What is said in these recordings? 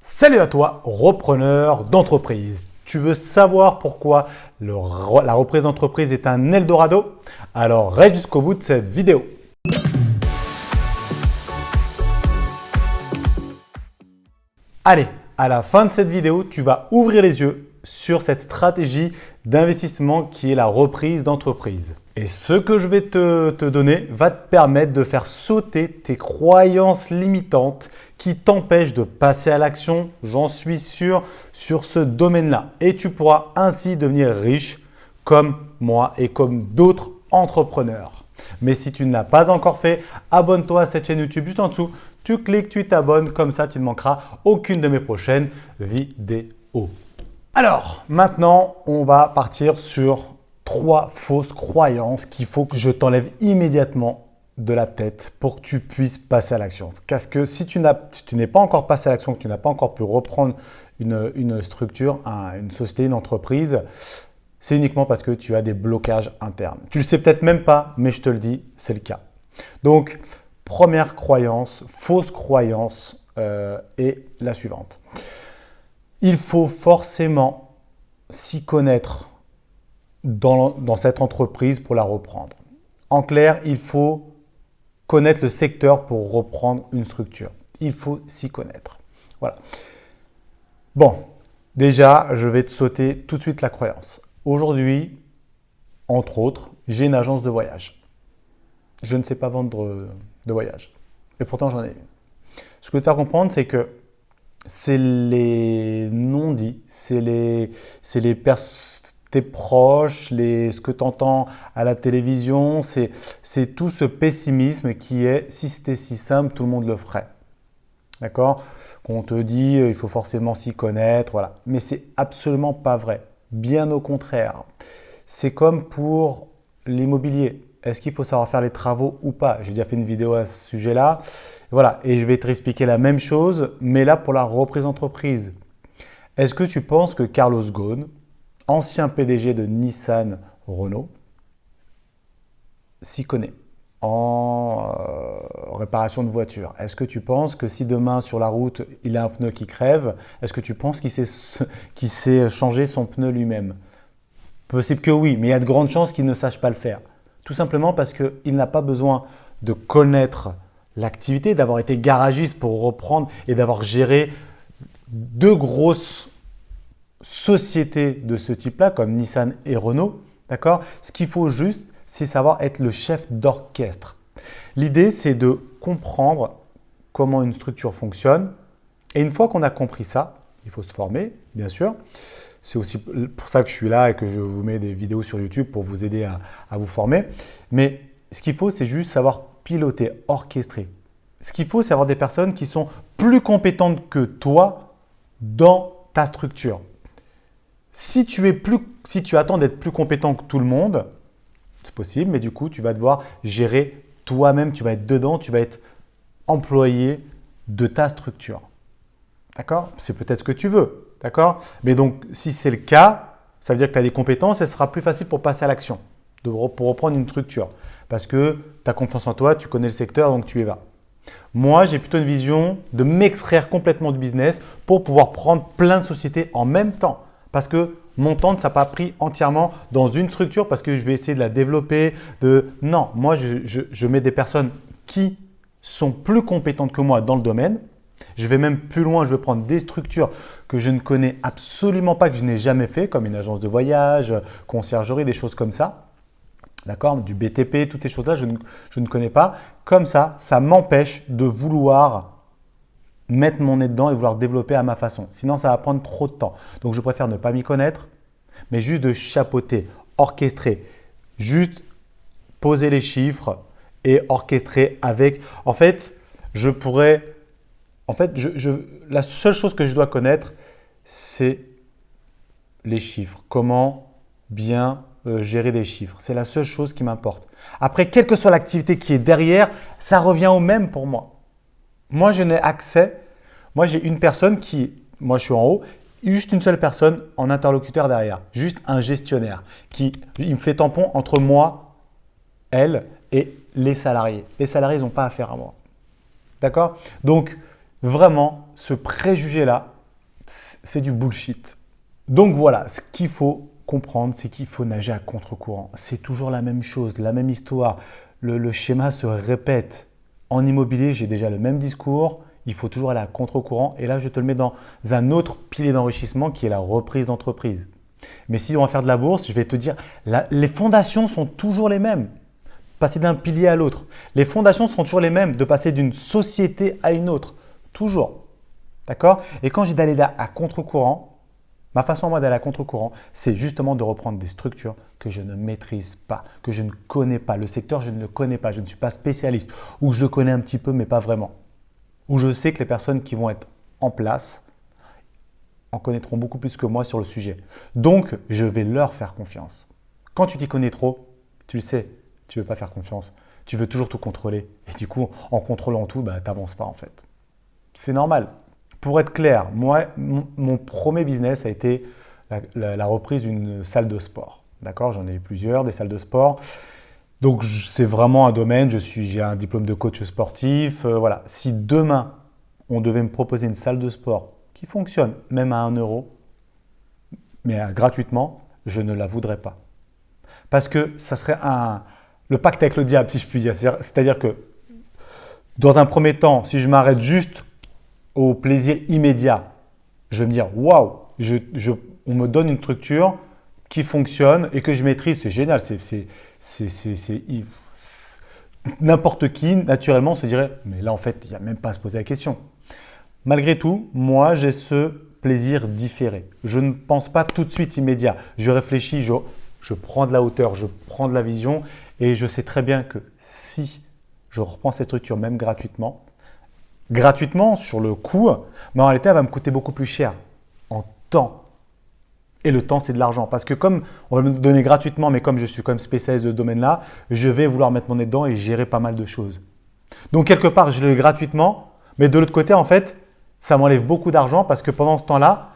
Salut à toi, repreneur d'entreprise. Tu veux savoir pourquoi la reprise d'entreprise est un Eldorado? Alors reste jusqu'au bout de cette vidéo. Allez, à la fin de cette vidéo, tu vas ouvrir les yeux sur cette stratégie d'investissement qui est la reprise d'entreprise. Et ce que je vais te donner va te permettre de faire sauter tes croyances limitantes qui t'empêchent de passer à l'action, j'en suis sûr, sur ce domaine-là. Et tu pourras ainsi devenir riche comme moi et comme d'autres entrepreneurs. Mais si tu ne l'as pas encore fait, abonne-toi à cette chaîne YouTube juste en dessous. Tu cliques, tu t'abonnes, comme ça tu ne manqueras aucune de mes prochaines vidéos. Alors, maintenant, on va partir sur 3 fausses croyances qu'il faut que je t'enlève immédiatement de la tête pour que tu puisses passer à l'action. Parce que si tu n'es pas encore passé à l'action, que tu n'as pas encore pu reprendre une structure, une société, une entreprise, c'est uniquement parce que tu as des blocages internes. Tu ne le sais peut-être même pas, mais je te le dis, c'est le cas. Donc, première croyance, fausse croyance est la suivante. Il faut forcément s'y connaître dans cette entreprise pour la reprendre. En clair, il faut connaître le secteur pour reprendre une structure. Il faut s'y connaître. Voilà. Bon, déjà, je vais te sauter tout de suite la croyance. Aujourd'hui, entre autres, j'ai une agence de voyage. Je ne sais pas vendre de voyage. Et pourtant, j'en ai une. Ce que je veux te faire comprendre, c'est que c'est les non-dits, c'est tes proches, ce que tu entends à la télévision, c'est tout ce pessimisme qui est « si c'était si simple, tout le monde le ferait ». D'accord? Qu'on te dit il faut forcément s'y connaître, voilà. Mais c'est absolument pas vrai. Bien au contraire. C'est comme pour l'immobilier. Est-ce qu'il faut savoir faire les travaux ou pas? J'ai déjà fait une vidéo à ce sujet-là. Voilà, et je vais te expliquer la même chose, mais là pour la reprise d'entreprise. Est-ce que tu penses que Carlos Ghosn, ancien PDG de Nissan Renault, s'y connaît en réparation de voiture? Est-ce que tu penses que si demain sur la route il a un pneu qui crève, est-ce que tu penses qu'il sait changer son pneu lui-même? Possible que oui, mais il y a de grandes chances qu'il ne sache pas le faire. Tout simplement parce qu'il n'a pas besoin de connaître l'activité, d'avoir été garagiste pour reprendre et d'avoir géré 2 grosses sociétés de ce type-là, comme Nissan et Renault. D'accord? Ce qu'il faut juste, c'est savoir être le chef d'orchestre. L'idée, c'est de comprendre comment une structure fonctionne. Et une fois qu'on a compris ça, il faut se former, bien sûr. C'est aussi pour ça que je suis là et que je vous mets des vidéos sur YouTube pour vous aider à vous former. Mais ce qu'il faut, c'est juste savoir piloter, orchestrer. Ce qu'il faut, c'est avoir des personnes qui sont plus compétentes que toi dans ta structure. Si tu attends d'être plus compétent que tout le monde, c'est possible, mais du coup, tu vas devoir gérer toi-même, tu vas être dedans, tu vas être employé de ta structure. D'accord? C'est peut-être ce que tu veux. D'accord? Mais donc, si c'est le cas, ça veut dire que tu as des compétences et ce sera plus facile pour passer à l'action, pour reprendre une structure. Parce que tu as confiance en toi, tu connais le secteur, donc tu y vas. Moi, j'ai plutôt une vision de m'extraire complètement du business pour pouvoir prendre plein de sociétés en même temps. Parce que mon temps ne s'est pas pris entièrement dans une structure parce que je vais essayer de la développer. Non, moi, je mets des personnes qui sont plus compétentes que moi dans le domaine. Je vais même plus loin, je vais prendre des structures que je ne connais absolument pas, que je n'ai jamais fait, comme une agence de voyage, conciergerie, des choses comme ça. D'accord? Du BTP, toutes ces choses-là, je ne connais pas. Comme ça m'empêche de vouloir mettre mon nez dedans et vouloir développer à ma façon. Sinon, ça va prendre trop de temps. Donc, je préfère ne pas m'y connaître, mais juste de chapeauter, orchestrer, juste poser les chiffres et orchestrer avec… En fait, la seule chose que je dois connaître, c'est les chiffres. Comment bien gérer des chiffres. C'est la seule chose qui m'importe. Après, quelle que soit l'activité qui est derrière, ça revient au même pour moi. Moi, je n'ai accès. Moi, j'ai une personne moi, je suis en haut, juste une seule personne en interlocuteur derrière. Juste un gestionnaire il me fait tampon entre moi, elle et les salariés. Les salariés, ils n'ont pas affaire à moi. D'accord? Donc, vraiment, ce préjugé-là, c'est du bullshit. Donc voilà, ce qu'il faut comprendre, c'est qu'il faut nager à contre-courant. C'est toujours la même chose, la même histoire. Le schéma se répète. En immobilier, j'ai déjà le même discours. Il faut toujours aller à contre-courant. Et là, je te le mets dans un autre pilier d'enrichissement qui est la reprise d'entreprise. Mais si on va faire de la bourse, je vais te dire, les fondations sont toujours les mêmes. Passer d'un pilier à l'autre. Les fondations sont toujours les mêmes, de passer d'une société à une autre. Toujours. D'accord? Et quand j'ai d'aller à contre-courant, ma façon à moi d'aller à contre-courant, c'est justement de reprendre des structures que je ne maîtrise pas, que je ne connais pas. Le secteur, je ne le connais pas, je ne suis pas spécialiste, ou je le connais un petit peu, mais pas vraiment. Où je sais que les personnes qui vont être en place en connaîtront beaucoup plus que moi sur le sujet. Donc, je vais leur faire confiance. Quand tu t'y connais trop, tu le sais, tu ne veux pas faire confiance. Tu veux toujours tout contrôler. Et du coup, en contrôlant tout, tu n'avances pas en fait. C'est normal. Pour être clair, moi, mon premier business a été la reprise d'une salle de sport. D'accord? J'en ai eu plusieurs, des salles de sport. Donc, c'est vraiment un domaine. J'ai un diplôme de coach sportif. Voilà. Si demain, on devait me proposer une salle de sport qui fonctionne, même à 1 euro, mais gratuitement, je ne la voudrais pas. Parce que ça serait le pacte avec le diable, si je puis dire. C'est-à-dire que, dans un premier temps, si je m'arrête juste au plaisir immédiat, je vais me dire, waouh, on me donne une structure qui fonctionne et que je maîtrise, c'est génial. N'importe qui, naturellement, se dirait, mais là, en fait, il n'y a même pas à se poser la question. Malgré tout, moi, j'ai ce plaisir différé. Je ne pense pas tout de suite immédiat. Je réfléchis, je prends de la hauteur, je prends de la vision et je sais très bien que si je reprends cette structure, même gratuitement sur le coût, mais en réalité, elle va me coûter beaucoup plus cher en temps. Et le temps, c'est de l'argent. Parce que comme on va me donner gratuitement, mais comme je suis comme spécialiste de ce domaine-là, je vais vouloir mettre mon nez dedans et gérer pas mal de choses. Donc, quelque part, je l'ai gratuitement, mais de l'autre côté, en fait, ça m'enlève beaucoup d'argent parce que pendant ce temps-là,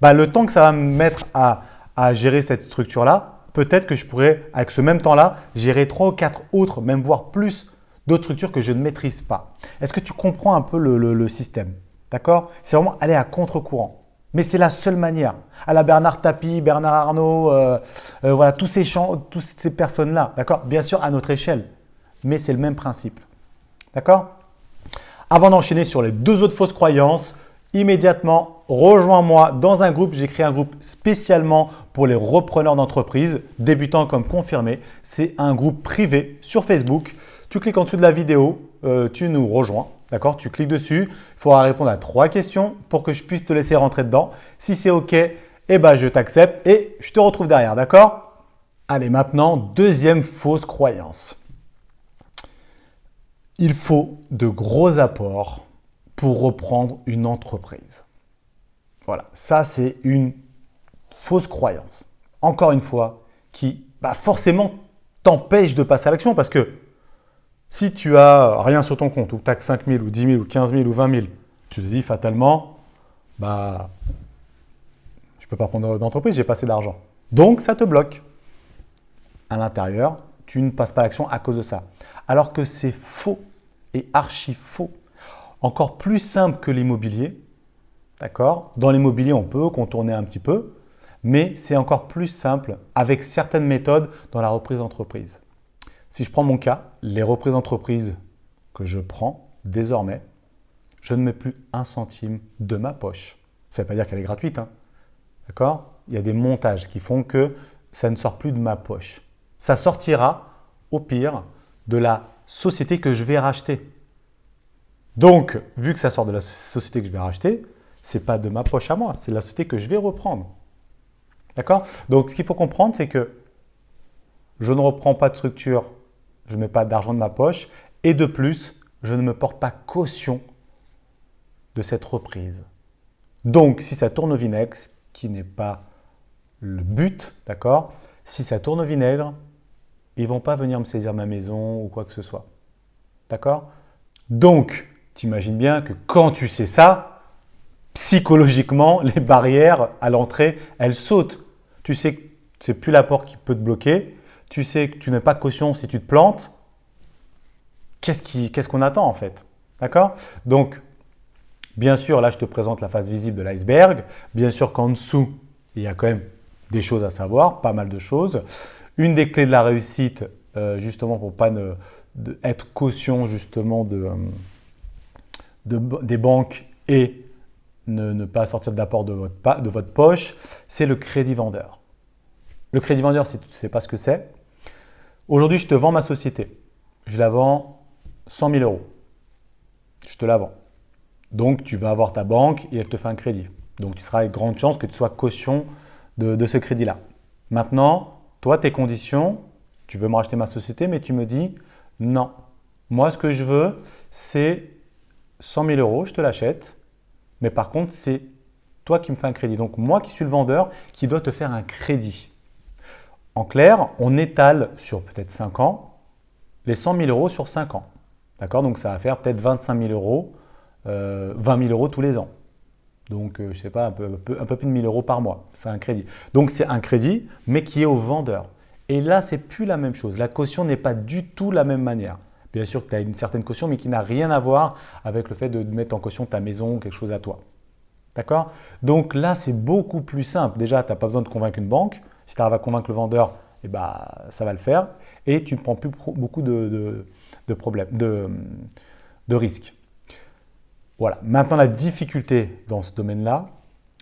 le temps que ça va me mettre à gérer cette structure-là, peut-être que je pourrais, avec ce même temps-là, gérer 3 ou 4 autres, même voire plus, d'autres structures que je ne maîtrise pas. Est-ce que tu comprends un peu le système? D'accord? C'est vraiment aller à contre-courant. Mais c'est la seule manière. À la Bernard Tapie, Bernard Arnault, voilà, toutes ces personnes-là. D'accord? Bien sûr, à notre échelle. Mais c'est le même principe. D'accord? Avant d'enchaîner sur les 2 autres fausses croyances, immédiatement, rejoins-moi dans un groupe. J'ai créé un groupe spécialement pour les repreneurs d'entreprise, débutants comme confirmés. C'est un groupe privé sur Facebook. Tu cliques en dessous de la vidéo, tu nous rejoins. D'accord? Tu cliques dessus. Il faudra répondre à 3 questions pour que je puisse te laisser rentrer dedans. Si c'est OK, je t'accepte et je te retrouve derrière. D'accord? Allez, maintenant, deuxième fausse croyance. Il faut de gros apports pour reprendre une entreprise. Voilà, ça c'est une fausse croyance. Encore une fois, qui forcément t'empêche de passer à l'action parce que si tu as rien sur ton compte ou tu as que 5 000 ou 10 000 ou 15 000 ou 20 000, tu te dis fatalement, je ne peux pas prendre d'entreprise, j'ai pas assez d'argent. Donc ça te bloque. À l'intérieur, tu ne passes pas à l'action à cause de ça. Alors que c'est faux et archi faux. Encore plus simple que l'immobilier. D'accord? Dans l'immobilier, on peut contourner un petit peu, mais c'est encore plus simple avec certaines méthodes dans la reprise d'entreprise. Si je prends mon cas, les reprises d'entreprise que je prends désormais, je ne mets plus 1 centime de ma poche. Ça ne veut pas dire qu'elle est gratuite. Hein. D'accord? Il y a des montages qui font que ça ne sort plus de ma poche. Ça sortira, au pire, de la société que je vais racheter. Donc, vu que ça sort de la société que je vais racheter, ce n'est pas de ma poche à moi, c'est la société que je vais reprendre. D'accord? Donc, ce qu'il faut comprendre, c'est que je ne reprends pas de structure, je ne mets pas d'argent de ma poche et de plus, je ne me porte pas caution de cette reprise. Donc, si ça tourne au vinaigre, ce qui n'est pas le but, d'accord? Si ça tourne au vinaigre, ils ne vont pas venir me saisir ma maison ou quoi que ce soit. D'accord? Donc, tu imagines bien que quand tu sais ça, psychologiquement, les barrières à l'entrée, elles sautent. Tu sais que ce n'est plus la porte qui peut te bloquer. Tu sais que tu n'as pas de caution si tu te plantes. Qu'est-ce qu'on attend en fait? D'accord? Donc, Bien sûr, là, je te présente la face visible de l'iceberg. Bien sûr qu'en dessous, il y a quand même des choses à savoir, pas mal de choses. Une des clés de la réussite, justement pour pas être caution justement des banques et ne pas sortir d'apport de votre poche, c'est le crédit vendeur. Le crédit vendeur, si tu ne sais pas ce que c'est, aujourd'hui, je te vends ma société. Je la vends 100 000 euros. Je te la vends. Donc, tu vas avoir ta banque et elle te fait un crédit. Donc, tu seras avec grande chance que tu sois caution de ce crédit-là. Maintenant, toi, tes conditions, tu veux me racheter ma société, mais tu me dis non. Moi, ce que je veux, c'est 100 000 euros, je te l'achète. Mais par contre, c'est toi qui me fais un crédit. Donc, moi qui suis le vendeur, qui dois te faire un crédit. En clair, on étale sur peut-être 5 ans les 100 000 euros sur 5 ans. D'accord? Donc, ça va faire peut-être 25 000 euros, 20 000 euros tous les ans. Donc, je ne sais pas, un peu plus de 1 000 euros par mois. C'est un crédit. Donc, c'est un crédit, mais qui est au vendeur. Et là, ce n'est plus la même chose. La caution n'est pas du tout la même manière. Bien sûr que tu as une certaine caution, mais qui n'a rien à voir avec le fait de mettre en caution ta maison ou quelque chose à toi. D'accord? Donc là, c'est beaucoup plus simple. Déjà, tu n'as pas besoin de convaincre une banque. Si tu arrives à convaincre le vendeur, eh ben, ça va le faire. Et tu ne prends plus beaucoup de problèmes, de risques. Voilà. Maintenant, la difficulté dans ce domaine-là,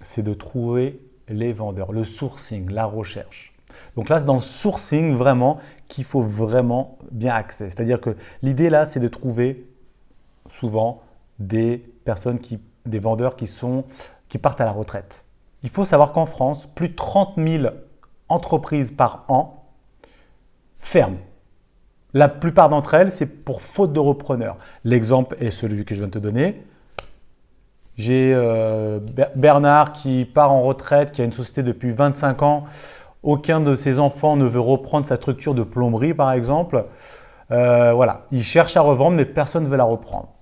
c'est de trouver les vendeurs, le sourcing, la recherche. Donc là, c'est dans le sourcing vraiment qu'il faut vraiment bien axer. C'est-à-dire que l'idée là, c'est de trouver souvent des personnes, des vendeurs qui partent à la retraite. Il faut savoir qu'en France, plus de 30 000 entreprises par an ferment. La plupart d'entre elles, c'est pour faute de repreneurs. L'exemple est celui que je viens de te donner. J'ai Bernard qui part en retraite, qui a une société depuis 25 ans. Aucun de ses enfants ne veut reprendre sa structure de plomberie, par exemple. Voilà, il cherche à revendre, mais personne ne veut la reprendre.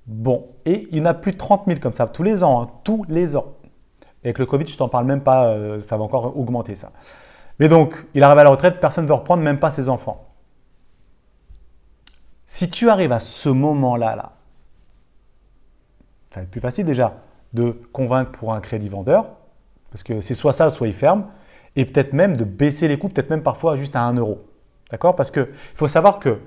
Bon, et il y en a plus de 30 000 comme ça, tous les ans, hein, tous les ans. Et avec le Covid, je ne t'en parle même pas, ça va encore augmenter ça. Mais donc, il arrive à la retraite, personne ne veut reprendre, même pas ses enfants. Si tu arrives à ce moment-là, ça va être plus facile déjà de convaincre pour un crédit vendeur, parce que c'est soit ça, soit il ferme. Et peut-être même de baisser les coûts, peut-être même parfois juste à 1 euro. D'accord? Parce qu'il faut savoir que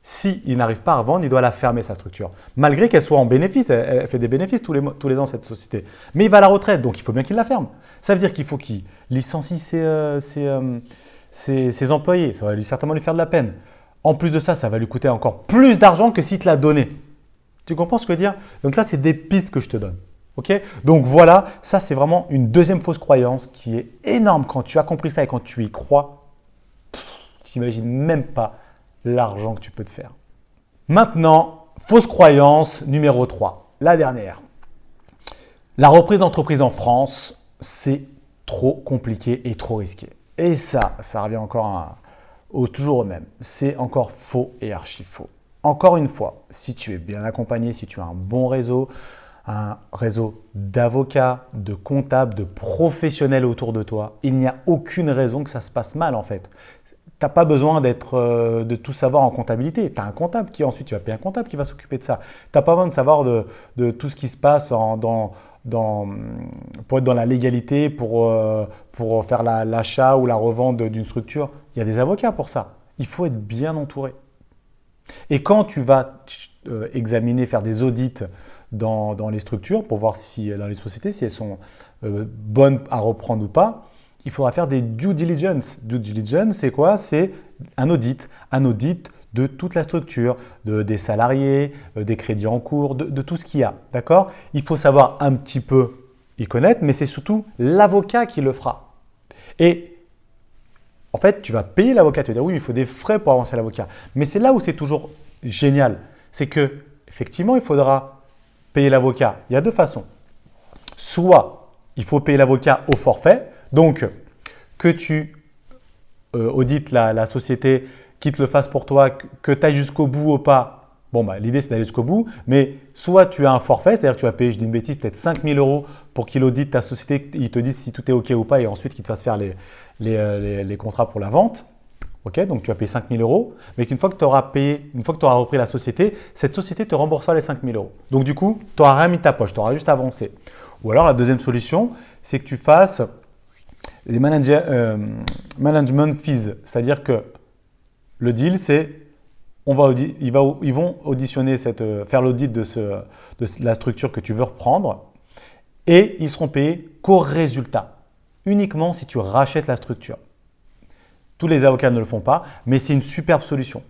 s'il n'arrive pas à vendre, il doit la fermer sa structure. Malgré qu'elle soit en bénéfice, elle fait des bénéfices tous les ans cette société. Mais il va à la retraite, donc il faut bien qu'il la ferme. Ça veut dire qu'il faut qu'il licencie ses employés. Ça va certainement lui faire de la peine. En plus de ça, ça va lui coûter encore plus d'argent que s'il te l'a donné. Tu comprends ce que je veux dire? Donc là, c'est des pistes que je te donne. Okay? Donc voilà, ça c'est vraiment une deuxième fausse croyance qui est énorme. Quand tu as compris ça et quand tu y crois, tu n'imagines même pas l'argent que tu peux te faire. Maintenant, fausse croyance numéro 3, la dernière. La reprise d'entreprise en France, c'est trop compliqué et trop risqué. Et ça revient encore toujours au même. C'est encore faux et archi faux. Encore une fois, si tu es bien accompagné, si tu as un bon réseau, un réseau d'avocats, de comptables, de professionnels autour de toi, il n'y a aucune raison que ça se passe mal en fait. Tu n'as pas besoin de tout savoir en comptabilité. Tu as un comptable ensuite tu vas payer un comptable qui va s'occuper de ça. Tu n'as pas besoin de savoir de tout ce qui se passe pour être dans la légalité, pour faire l'achat ou la revente d'une structure. Il y a des avocats pour ça. Il faut être bien entouré. Et quand tu vas examiner, faire des audits dans les structures pour voir si dans les sociétés, si elles sont bonnes à reprendre ou pas, il faudra faire des due diligence. Due diligence, c'est quoi? C'est un audit de toute la structure, des salariés, des crédits en cours, de tout ce qu'il y a. D'accord? Il faut savoir un petit peu y connaître, mais c'est surtout l'avocat qui le fera. Et en fait, tu vas payer l'avocat, tu vas dire oui, il faut des frais pour avancer l'avocat. Mais c'est là où c'est toujours génial. C'est que effectivement, il faudra payer l'avocat. Il y a deux façons. Soit il faut payer l'avocat au forfait, donc que tu audites la société, qu'il te le fasse pour toi, que tu ailles jusqu'au bout ou pas. Bon, l'idée c'est d'aller jusqu'au bout, mais soit tu as un forfait, c'est-à-dire que tu vas payer, je dis une bêtise, peut-être 5 000 euros pour qu'il audite ta société, il te dise si tout est OK ou pas et ensuite qu'il te fasse faire les contrats pour la vente. Ok, donc tu as payé 5 000 euros, mais qu'une fois que tu auras repris la société, cette société te remboursera les 5 000 euros. Donc du coup, tu n'auras rien mis de ta poche, tu auras juste avancé. Ou alors la deuxième solution, c'est que tu fasses des management fees, c'est-à-dire que le deal, c'est ils vont auditionner faire l'audit de la structure que tu veux reprendre et ils seront payés qu'au résultat, uniquement si tu rachètes la structure. Tous les avocats ne le font pas, mais c'est une superbe solution.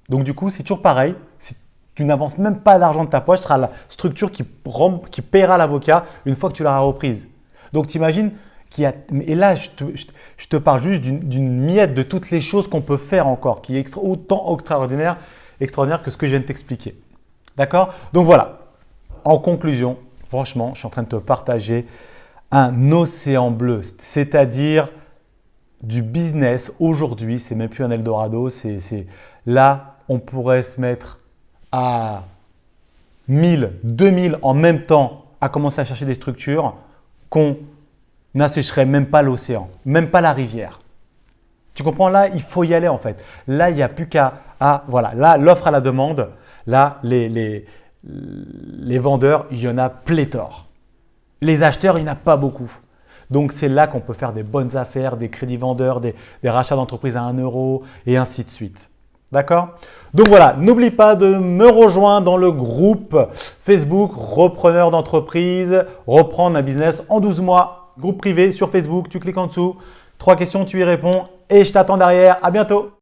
Donc du coup, c'est toujours pareil. Si tu n'avances même pas d'argent de ta poche, ce sera la structure qui paiera l'avocat une fois que tu l'auras reprise. Donc tu imagines et là, je te parle juste d'une miette de toutes les choses qu'on peut faire encore, qui est autant extraordinaire que ce que je viens de t'expliquer. D'accord? Donc voilà, en conclusion, franchement, je suis en train de te partager un océan bleu, c'est-à-dire du business aujourd'hui, c'est même plus un Eldorado, là, on pourrait se mettre à 1000, 2000 en même temps à commencer à chercher des structures qu'on n'assécherait même pas l'océan, même pas la rivière. Tu comprends? Là, il faut y aller en fait. Là, il n'y a plus voilà, là, l'offre à la demande, là, les vendeurs, il y en a pléthore. Les acheteurs, il n'y en a pas beaucoup. Donc, c'est là qu'on peut faire des bonnes affaires, des crédits vendeurs, des rachats d'entreprises à 1 euro et ainsi de suite. D'accord? Donc voilà, n'oublie pas de me rejoindre dans le groupe Facebook Repreneur d'entreprise, reprendre un business en 12 mois, groupe privé sur Facebook, tu cliques en dessous, 3 questions, tu y réponds et je t'attends derrière. À bientôt!